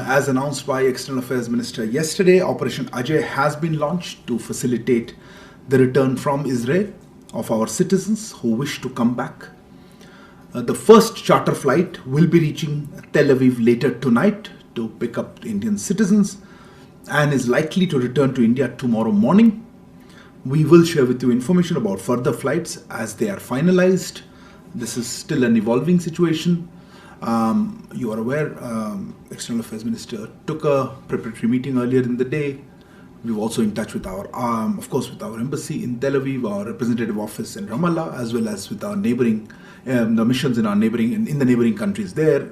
As announced by External Affairs Minister yesterday, Operation Ajay has been launched to facilitate the return from Israel of our citizens who wish to come back. The first charter flight will be reaching Tel Aviv later tonight to pick up Indian citizens and is likely to return to India tomorrow morning. We will share with you information about further flights as they are finalized. This is still an evolving situation. You are aware, External Affairs Minister took a preparatory meeting earlier in the day. We're also in touch with our, of course, with our embassy in Tel Aviv, our representative office in Ramallah, as well as with our neighboring, the missions in our neighboring, in the neighboring countries there,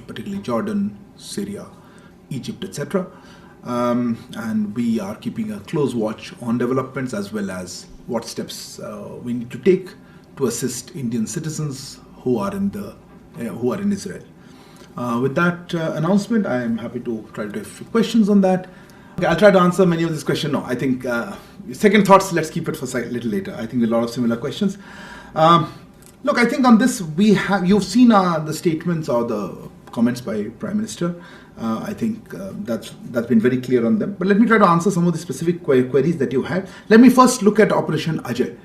particularly Jordan, Syria, Egypt, etc. And we are keeping a close watch on developments as well as what steps we need to take to assist Indian citizens who are in Israel. With that announcement, I am happy to try to take a few questions on that. Okay, I'll try to answer many of these questions. No, I think second thoughts, let's keep it for a little later. I think there are a lot of similar questions. Look, I think on this, you've seen the statements or the comments by Prime Minister. I think that's been very clear on them. But let me try to answer some of the specific queries that you had. Let me first look at Operation Ajay.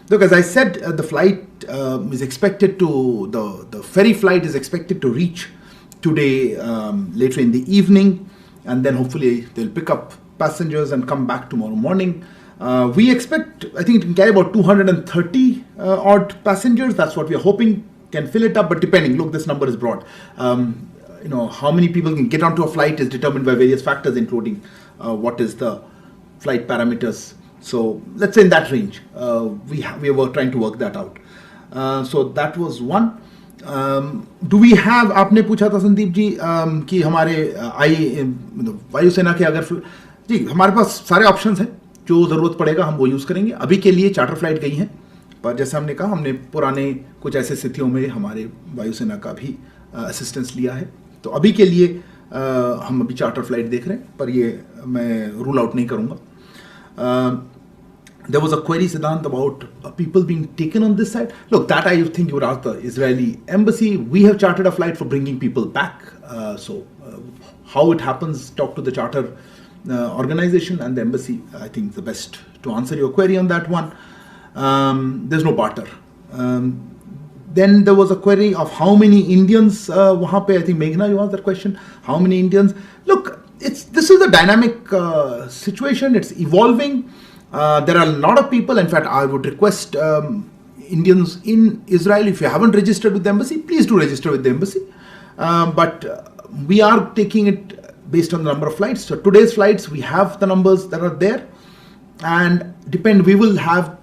Look, as I said, the flight is expected to, the ferry flight is expected to reach today later in the evening, and then hopefully they'll pick up passengers and come back tomorrow morning. We expect, I think it can carry about 230 odd passengers. That's what we are hoping can fill it up, but depending, look, this number is broad. How many people can get onto a flight is determined by various factors, including what is the flight parameters. So let's say in that range, we were trying to work that out. So that was one. Do we have, आपने पूछा था संदीप जी कि हमारे वायुसेना के अगर जी हमारे पास सारे ऑप्शंस हैं, जो ज़रूरत पड़ेगा हम वो यूज़ करेंगे. अभी के लिए चार्टर फ्लाइट गई हैं, पर जैसे हमने कहा, हमने पुराने कुछ ऐसे स्थितियों में हमारे वायुसेना का भी असिस्टेंस लिया है. तो अभी के लिए हम अभी चार्टर फ्लाइट देख रहे हैं, पर ये मैं रूल आउट नहीं करूँगा. There was a query, Siddhant, about people being taken on this side. Look, that I think you would ask the Israeli embassy. We have chartered a flight for bringing people back. How it happens, talk to the charter organization and the embassy. I think the best to answer your query on that one. There's no barter. Then there was a query of how many Indians, wahan pe, I think Meghna, you asked that question. How many Indians? Look, this is a dynamic situation. It's evolving. There are a lot of people. In fact, I would request Indians in Israel, if you haven't registered with the embassy, please do register with the embassy. But we are taking it based on the number of flights. So today's flights, we have the numbers that are there, and we will have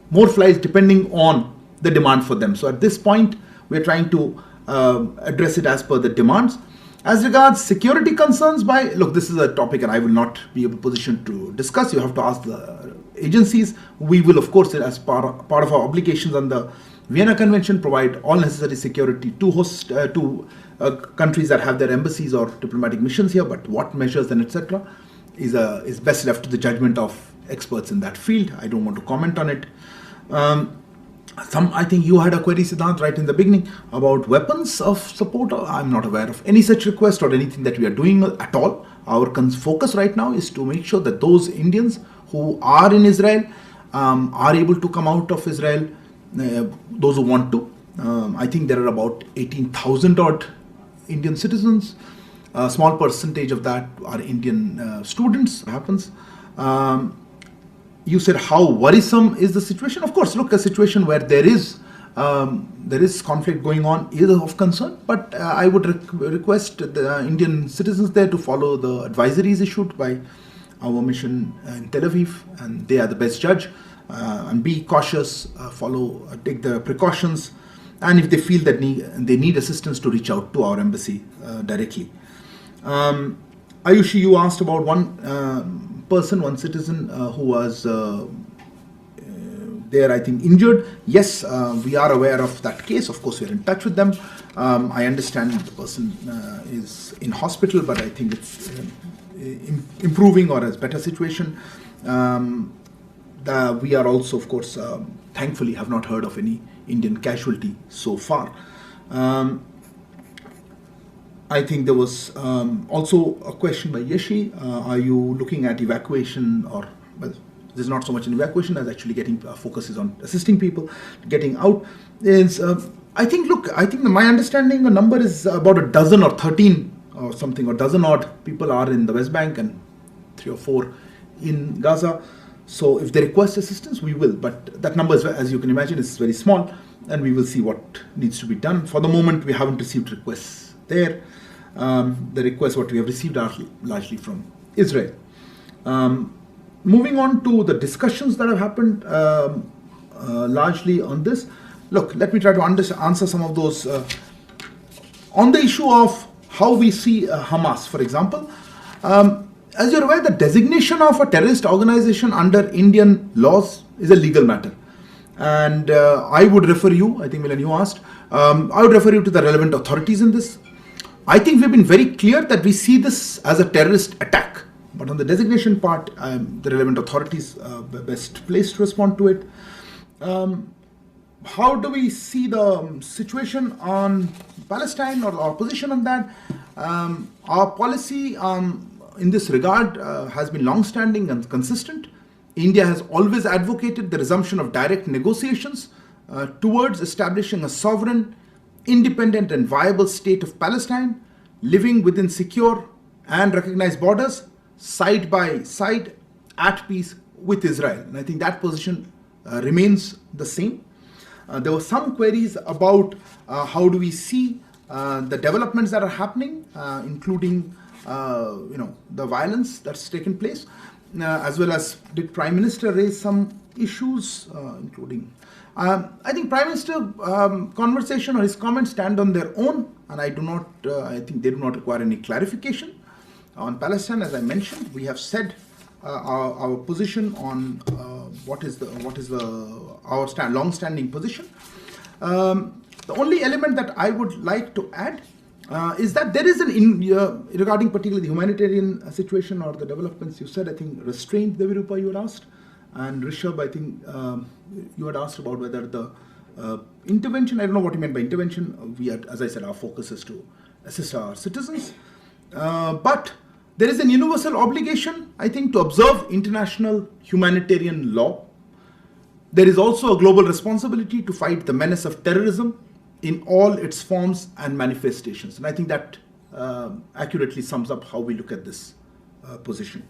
more flights depending on the demand for them. So at this point, we're trying to address it as per the demands. As regards security concerns, look, this is a topic and I will not be in a position to discuss. You have to ask the agencies. We will, of course, as part of our obligations on the Vienna Convention, provide all necessary security to host countries that have their embassies or diplomatic missions here. But what measures and etc. is best left to the judgment of experts in that field. I don't want to comment on it. I think you had a query, Siddhant, right in the beginning about weapons of support. I'm not aware of any such request or anything that we are doing at all. Our focus right now is to make sure that those Indians who are in Israel are able to come out of Israel, those who want to. I think there are about 18,000 odd Indian citizens. A small percentage of that are Indian students, happens. You said how worrisome is the situation? Of course, look, a situation where there is conflict going on is of concern, but I would request the Indian citizens there to follow the advisories issued by our mission in Tel Aviv, and they are the best judge, and be cautious, take the precautions, and if they feel that they need assistance, to reach out to our embassy directly. Ayushi, you asked about one citizen who was there, I think, injured. Yes, we are aware of that case. Of course, we are in touch with them. I understand the person is in hospital, but I think it's improving or has better situation. We are also, of course, thankfully have not heard of any Indian casualty so far. I think there was also a question by Yeshi. Are you looking at evacuation or, well, there's not so much an evacuation as actually getting focus is on assisting people, getting out. Is I think, look, I think my understanding the number is about a dozen or 13 or something, or dozen odd people are in the West Bank and 3 or 4 in Gaza. So if they request assistance, we will. But that number, is, as you can imagine, is very small, and we will see what needs to be done. For the moment, we haven't received requests there. The requests what we have received are largely from Israel. Moving on to the discussions that have happened largely on this. Look, let me try to answer some of those. On the issue of how we see Hamas, for example, as you're aware, the designation of a terrorist organization under Indian laws is a legal matter. And I would refer you, I think Milan, you asked, I would refer you to the relevant authorities in this. I think we've been very clear that we see this as a terrorist attack. But on the designation part, the relevant authorities are best placed to respond to it. How do we see the situation on Palestine, or our position on that? Our policy in this regard has been long-standing and consistent. India has always advocated the resumption of direct negotiations towards establishing a sovereign, independent and viable state of Palestine, living within secure and recognized borders, side by side, at peace with Israel. And I think that position remains the same. There were some queries about how do we see the developments that are happening, including the violence that's taken place, as well as did Prime Minister raise some issues, including I think Prime Minister conversation or his comments stand on their own, and I think they do not require any clarification. On Palestine, as I mentioned, we have said our position on what is our long-standing position. The only element that I would like to add is that there is regarding particularly the humanitarian situation or the developments you said, I think restraint, Devirupa, you had asked, and Rishabh, I think you had asked about whether the intervention, I don't know what you meant by intervention. As I said, our focus is to assist our citizens. But there is an universal obligation, I think, to observe international humanitarian law. There is also a global responsibility to fight the menace of terrorism in all its forms and manifestations. And I think that accurately sums up how we look at this position.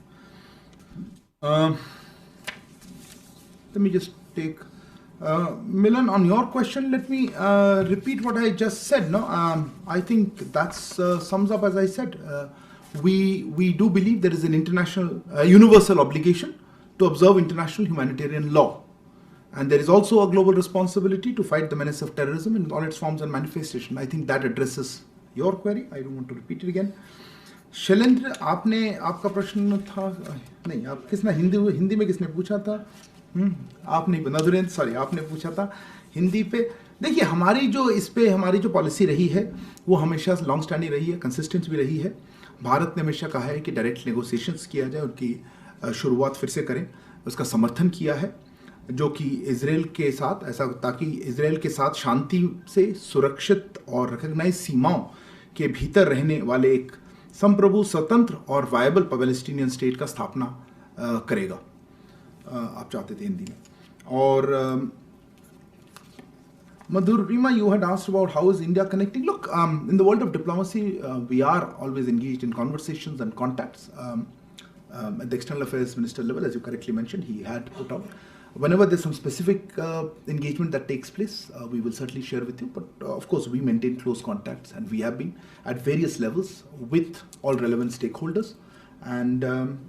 Let me just take Milan, on your question, let me repeat what I just said. No, I think that sums up, as I said. We do believe there is an international, universal obligation to observe international humanitarian law. And there is also a global responsibility to fight the menace of terrorism in all its forms and manifestation. I think that addresses your query. I don't want to repeat it again. Shailendra, आपका प्रश्न था नहीं, आप किसने हिंदी में किसने पूछा था? आपने, नदुरेंद्र, सॉरी, आपने पूछा था हिंदी पे. देखिए, हमारी जो पॉलिसी रही है वो हमेशा लॉन्ग स्टैंडिंग रही है, कंसिस्टेंट भी रही है. भारत ने हमेशा कहा है कि डायरेक्ट नेगोशिएशंस किया जाए, उनकी शुरुआत फिर से करें, उसका समर्थन किया है, जो कि इजराइल के साथ ऐसा, ताकि इजराइल के साथ शांति से सुरक्षित और रिकॉग्नाइज सीमाओं के भीतर रहने वाले एक संप्रभु, स्वतंत्र और वायबल पैलेस्टीनियन स्टेट का स्थापना करेगा. आप चाहते थे हिंदी में. और Madhurima, you had asked about how is India connecting. Look, in the world of diplomacy, we are always engaged in conversations and contacts. At the External Affairs Minister level, as you correctly mentioned, he had put out. Whenever there's some specific engagement that takes place, we will certainly share with you. But of course, we maintain close contacts, and we have been at various levels with all relevant stakeholders. And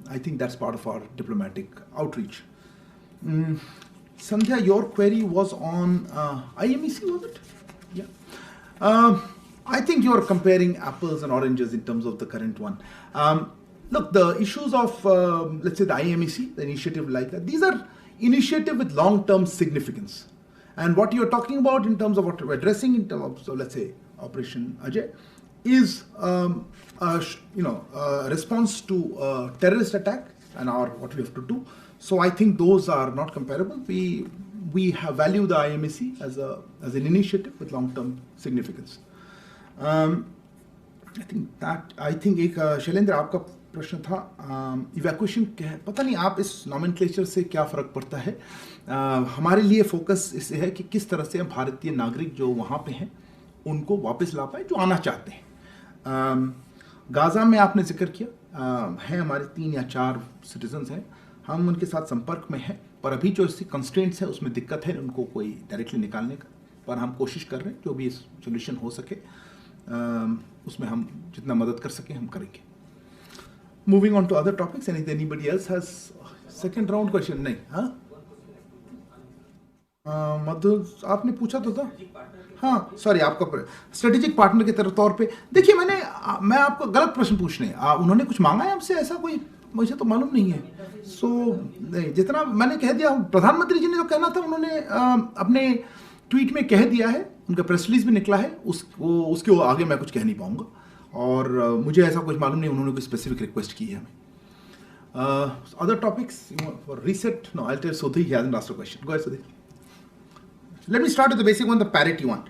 I think that's part of our diplomatic outreach. Sandhya, your query was on IMEC, was it? Yeah. I think you're comparing apples and oranges in terms of the current one. Look, the issues of, let's say, the IMEC, the initiative like that, these are initiatives with long-term significance. And what you're talking about in terms of what we're addressing in terms of, so let's say, Operation Ajay, is a response to a terrorist attack and what we have to do. So I think those are not comparable. We value the IMEC as an initiative with long-term significance. I think एक शैलेंद्र आपका प्रश्न था evacuation क्या है, पता नहीं आप इस नॉमेनक्लेचर से क्या फ़र्क पड़ता है। हमारे लिए फोकस इससे है कि किस तरह से भारतीय नागरिक जो वहाँ पे हैं उनको वापस ला पाए जो आना चाहते हैं। गाज़ा में आपने जिक्र किया, हैं हमारे 3 या 4 सिटीजन्स हैं, हम उनके साथ संपर्क में हैं, पर अभी जो इसकी कंस्ट्रेंट्स है उसमें दिक्कत है उनको कोई डायरेक्टली निकालने का, पर हम कोशिश कर रहे हैं जो भी सोल्यूशन हो सके उसमें हम जितना मदद कर सके हम करेंगे। Moving on to other topics, anybody else has second round question? नहीं, हाँ मधु आपने पूछा तो था। हाँ सॉरी, आपका स्ट्रेटेजिक पार्टनर के तौर पे देखिए, मैं आपको गलत प्रश्न पूछने उन्होंने कुछ मांगा है हमसे, ऐसा कोई मुझे तो मालूम नहीं है। सो नहीं, जितना मैंने कह दिया, प्रधानमंत्री जी ने जो कहना था उन्होंने अपने ट्वीट में कह दिया है, उनका प्रेस रिलीज भी निकला है, उसके आगे मैं कुछ कह नहीं पाऊंगा, और मुझे ऐसा कुछ मालूम नहीं उन्होंने कोई स्पेसिफिक रिक्वेस्ट की है हमें। Other topics for reset? No, I tell Sudhi, he hasn't asked a question. Go ahead, Sudhi. Let me start with the basic one, the parity one.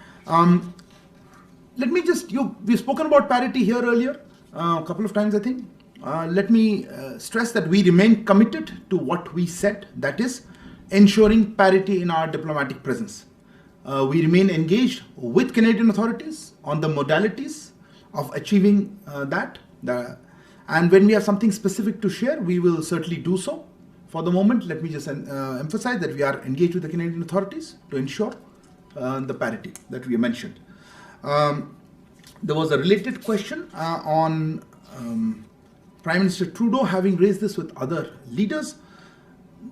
Let me just, we've spoken about parity here earlier, a couple of times I think. Let me stress that we remain committed to what we said, that is ensuring parity in our diplomatic presence. We remain engaged with Canadian authorities on the modalities of achieving that. And when we have something specific to share, we will certainly do so. For the moment, let me just emphasize that we are engaged with the Canadian authorities to ensure the parity that we mentioned. There was a related question on Prime Minister Trudeau having raised this with other leaders.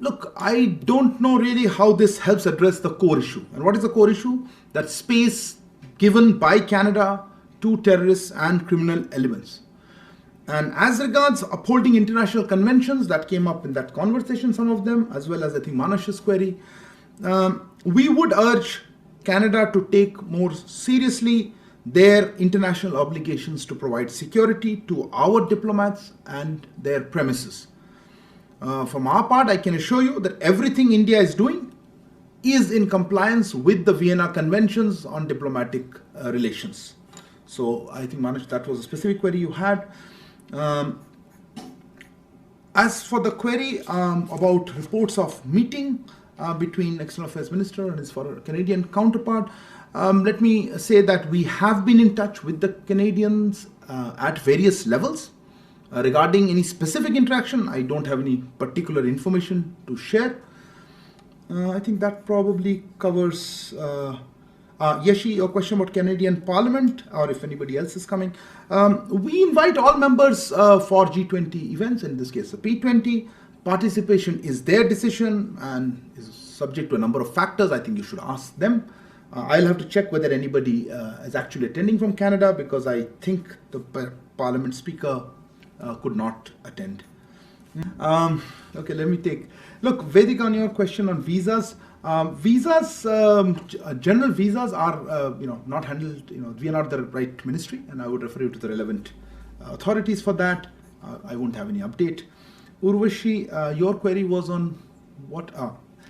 Look, I don't know really how this helps address the core issue. And what is the core issue? That space given by Canada to terrorists and criminal elements. And as regards upholding international conventions, that came up in that conversation, some of them, as well as I think Manash's query, we would urge Canada to take more seriously their international obligations to provide security to our diplomats and their premises. From our part, I can assure you that everything India is doing is in compliance with the Vienna Conventions on diplomatic relations. So I think, Manash, that was a specific query you had. As for the query about reports of meeting between External Affairs Minister and his Canadian counterpart, let me say that we have been in touch with the Canadians at various levels. Regarding any specific interaction, I don't have any particular information to share. I think that probably covers Yeshi, your question about Canadian Parliament, or if anybody else is coming. We invite all members for G20 events, in this case the P20. Participation is their decision and is subject to a number of factors. I think you should ask them. I'll have to check whether anybody is actually attending from Canada, because I think the Parliament Speaker could not attend. Okay, let me take. Look, Vedic, on your question on visas. General visas are, not handled. We are not the right ministry, and I would refer you to the relevant authorities for that. I won't have any update. Urvashi, your query was on what?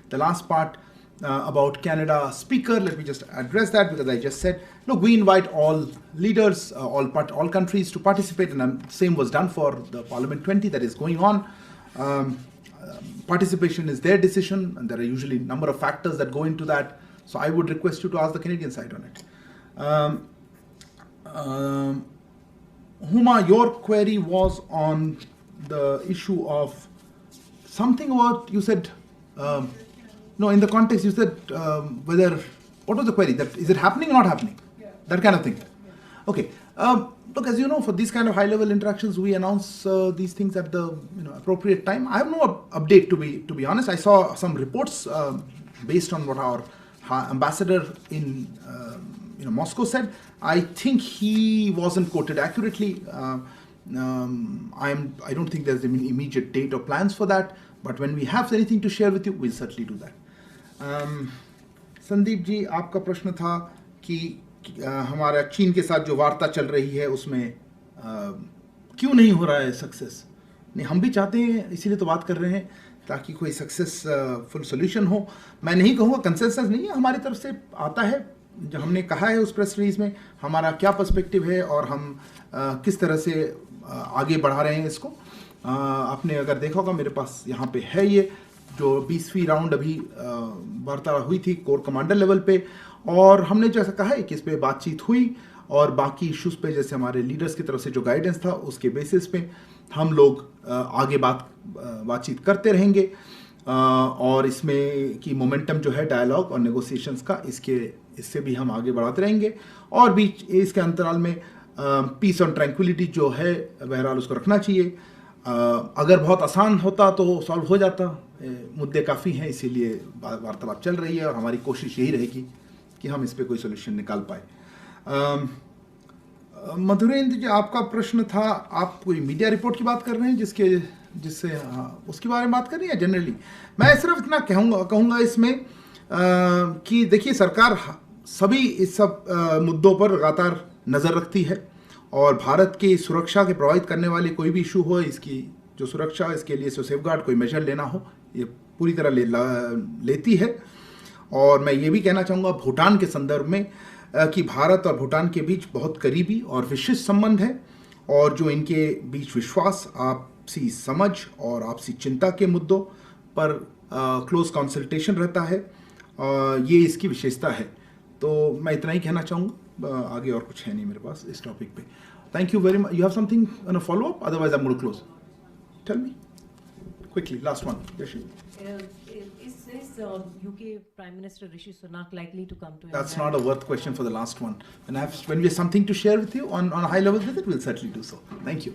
The last part about Canada speaker. Let me just address that, because I just said, look, we invite all leaders, all countries to participate, and same was done for the Parliament 20 that is going on. Participation is their decision, and there are usually a number of factors that go into that. So I would request you to ask the Canadian side on it. Huma, your query was on the issue of something about, you said, no, in the context you said what was the query? That is it happening or not happening? Yeah. That kind of thing. Yeah. Okay. Look, as you know, for these kind of high-level interactions, we announce these things at the appropriate time. I have no update, to be honest. I saw some reports based on what our ambassador in Moscow said. I think he wasn't quoted accurately. I don't think there's an immediate date or plans for that. But when we have anything to share with you, we'll certainly do that. Sandeep ji, आपका प्रश्न था कि हमारा चीन के साथ जो वार्ता चल रही है उसमें क्यों नहीं हो रहा है सक्सेस। नहीं, हम भी चाहते हैं, इसीलिए तो बात कर रहे हैं, ताकि कोई सक्सेसफुल सोल्यूशन हो। मैं नहीं कहूँगा कंसेंसस नहीं है, हमारी तरफ से आता है जो हमने कहा है उस प्रेस रिलीज में, हमारा क्या पर्सपेक्टिव है और हम किस तरह से आगे बढ़ा रहे हैं इसको। आपने अगर देखा होगा मेरे पास यहाँ पे है ये जो 20वीं राउंड अभी वार्ता हुई थी कोर कमांडर लेवल पे, और हमने जैसा कहा है कि इस पे बातचीत हुई और बाकी इश्यूज पे जैसे हमारे लीडर्स की तरफ से जो गाइडेंस था उसके बेसिस पे हम लोग आगे बातचीत करते रहेंगे। और इसमें की मोमेंटम जो है डायलॉग और नेगोशिएशंस का इससे भी हम आगे बढ़ाते रहेंगे। और बीच इसके अंतराल में पीस और ट्रैंक्विलिटी जो है बहरहाल उसको रखना चाहिए। अगर बहुत आसान होता तो सॉल्व हो जाता, मुद्दे काफ़ी हैं, इसीलिए वार्तालाप चल रही है और हमारी कोशिश यही रहेगी कि हम इस पर कोई सोल्यूशन निकाल पाए। मधुरेंद्र जी, आपका प्रश्न था, आप कोई मीडिया रिपोर्ट की बात कर रहे हैं जिससे उसके बारे में बात कर रही है जनरली? मैं सिर्फ इतना कहूँगा इसमें कि देखिए सरकार सभी इस सब मुद्दों पर लगातार नज़र रखती है और भारत की सुरक्षा के प्रभावित करने वाले कोई भी इशू हो, इसकी जो सुरक्षा इसके लिए सेफगार्ड कोई मेजर लेना हो, ये पूरी तरह लेती है। और मैं ये भी कहना चाहूँगा भूटान के संदर्भ में कि भारत और भूटान के बीच बहुत करीबी और विशिष्ट संबंध है और जो इनके बीच विश्वास, आपसी समझ और आपसी चिंता के मुद्दों पर क्लोज कंसल्टेशन रहता है, ये इसकी विशेषता है। तो मैं इतना ही कहना चाहूँगा, आगे और कुछ है नहीं मेरे पास इस टॉपिक पे। Thank you very much. You have something on a follow up? Otherwise I am going to close. Tell me quickly, last one. Is UK Prime Minister Rishi Sunak likely to come to India? That's not a worth question for the last one. When we have something to share with you on a high level visit, we'll certainly do so. Thank you.